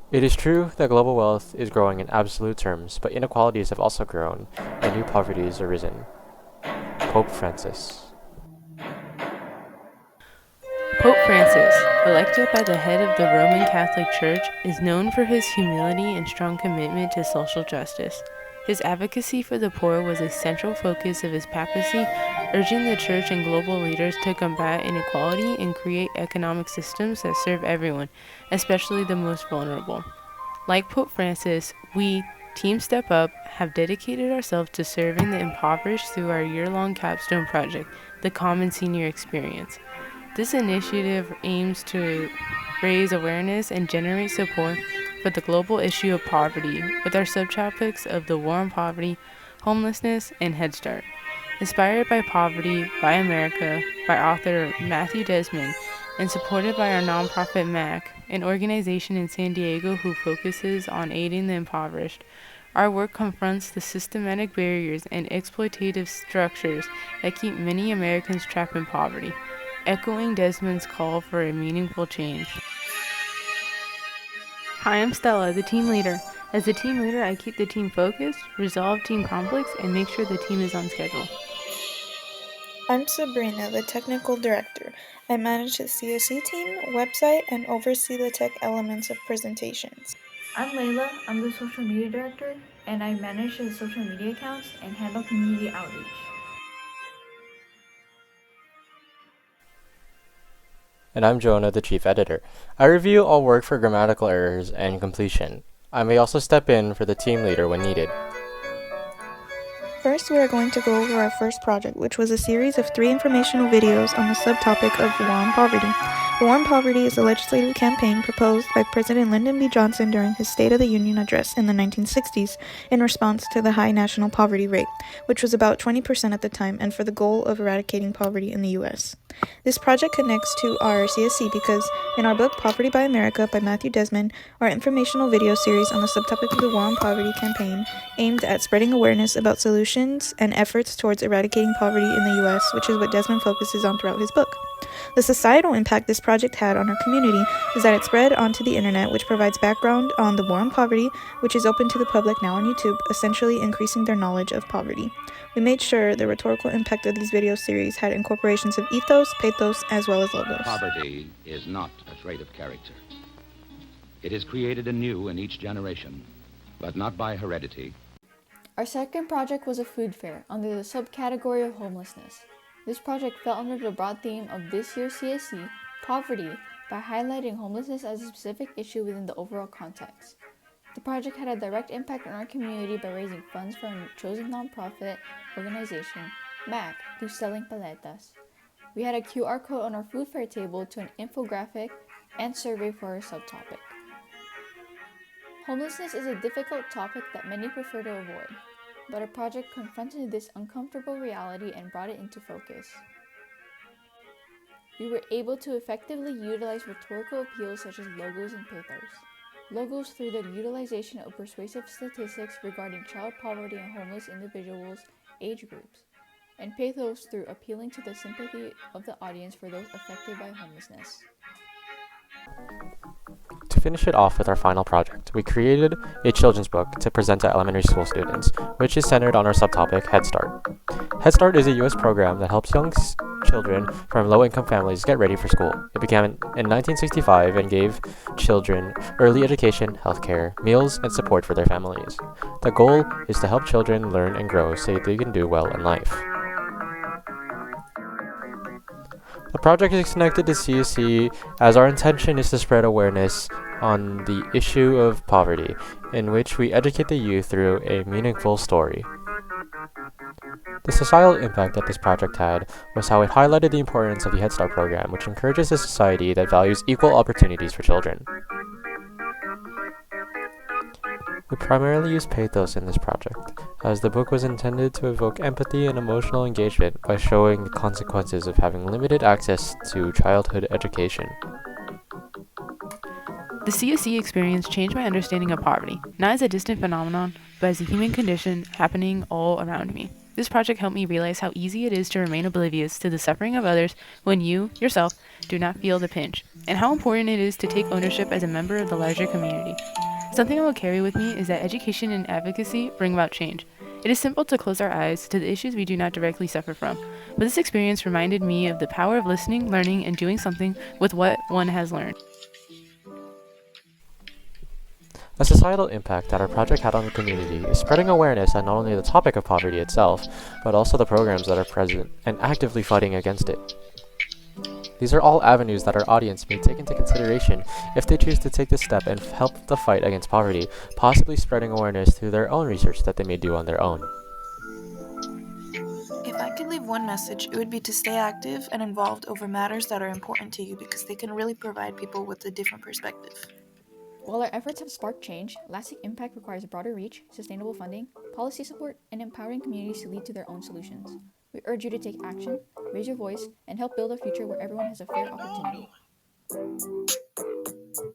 It is true that global wealth is growing in absolute terms, but inequalities have also grown, and new poverties arisen. Pope Francis. Pope Francis, elected by the head of the Roman Catholic Church, is known for his humility and strong commitment to social justice. His advocacy for the poor was a central focus of his papacy, urging the church and global leaders to combat inequality and create economic systems that serve everyone, especially the most vulnerable. Like Pope Francis, we, Team Step Up, have dedicated ourselves to serving the impoverished through our year-long capstone project, the Common Senior Experience. This initiative aims to raise awareness and generate support for the global issue of poverty with our subtopics of the war on poverty, homelessness, and Head Start. Inspired by Poverty by America by author Matthew Desmond and supported by our nonprofit MAC, an organization in San Diego who focuses on aiding the impoverished, our work confronts the systematic barriers and exploitative structures that keep many Americans trapped in poverty, echoing Desmond's call for a meaningful change. Hi, I'm Stella, the team leader. As the team leader, I keep the team focused, resolve team conflicts, and make sure the team is on schedule. I'm Sabrina, the technical director. I manage the CSE team, website, and oversee the tech elements of presentations. I'm Layla, I'm the social media director, and I manage the social media accounts and handle community outreach. And I'm Jonah, the chief editor. I review all work for grammatical errors and completion. I may also step in for the team leader when needed. First, we are going to go over our first project, which was a series of 3 informational videos on the subtopic of war on poverty. The War on Poverty is a legislative campaign proposed by President Lyndon B. Johnson during his State of the Union address in the 1960s in response to the high national poverty rate, which was about 20% at the time, and for the goal of eradicating poverty in the U.S. This project connects to our CSE because in our book Poverty by America by Matthew Desmond, our informational video series on the subtopic of the War on Poverty campaign aimed at spreading awareness about solutions and efforts towards eradicating poverty in the U.S., which is what Desmond focuses on throughout his book. The societal impact this project had on our community is that it spread onto the internet, which provides background on the war on poverty, which is open to the public now on YouTube, essentially increasing their knowledge of poverty. We made sure the rhetorical impact of these video series had incorporations of ethos, pathos, as well as logos. Poverty is not a trait of character. It is created anew in each generation, but not by heredity. Our second project was a food fair under the subcategory of homelessness. This project fell under the broad theme of this year's CSE, poverty, by highlighting homelessness as a specific issue within the overall context. The project had a direct impact on our community by raising funds for a chosen nonprofit organization, MAC, through selling paletas. We had a QR code on our food fair table to an infographic and survey for our subtopic. Homelessness is a difficult topic that many prefer to avoid, but our project confronted this uncomfortable reality and brought it into focus. We were able to effectively utilize rhetorical appeals such as logos and pathos. Logos through the utilization of persuasive statistics regarding child poverty and homeless individuals' age groups, and pathos through appealing to the sympathy of the audience for those affected by homelessness. To finish it off with our final project, we created a children's book to present to elementary school students, which is centered on our subtopic, Head Start. Head Start is a U.S. program that helps young children from low-income families get ready for school. It began in 1965 and gave children early education, healthcare, meals, and support for their families. The goal is to help children learn and grow so they can do well in life. The project is connected to CSE as our intention is to spread awareness on the issue of poverty, in which we educate the youth through a meaningful story. The societal impact that this project had was how it highlighted the importance of the Head Start program, which encourages a society that values equal opportunities for children. We primarily used pathos in this project, as the book was intended to evoke empathy and emotional engagement by showing the consequences of having limited access to childhood education. The CSE experience changed my understanding of poverty, not as a distant phenomenon, but as a human condition happening all around me. This project helped me realize how easy it is to remain oblivious to the suffering of others when you, yourself, do not feel the pinch. and how important it is to take ownership as a member of the larger community. Something I will carry with me is that education and advocacy bring about change. It is simple to close our eyes to the issues we do not directly suffer from, but this experience reminded me of the power of listening, learning, and doing something with what one has learned. A societal impact that our project had on the community is spreading awareness on not only the topic of poverty itself, but also the programs that are present and actively fighting against it. These are all avenues that our audience may take into consideration if they choose to take this step and help the fight against poverty, possibly spreading awareness through their own research that they may do on their own. If I could leave one message, it would be to stay active and involved over matters that are important to you because they can really provide people with a different perspective. While our efforts have sparked change, lasting impact requires broader reach, sustainable funding, policy support, and empowering communities to lead to their own solutions. We urge you to take action, raise your voice, and help build a future where everyone has a fair opportunity.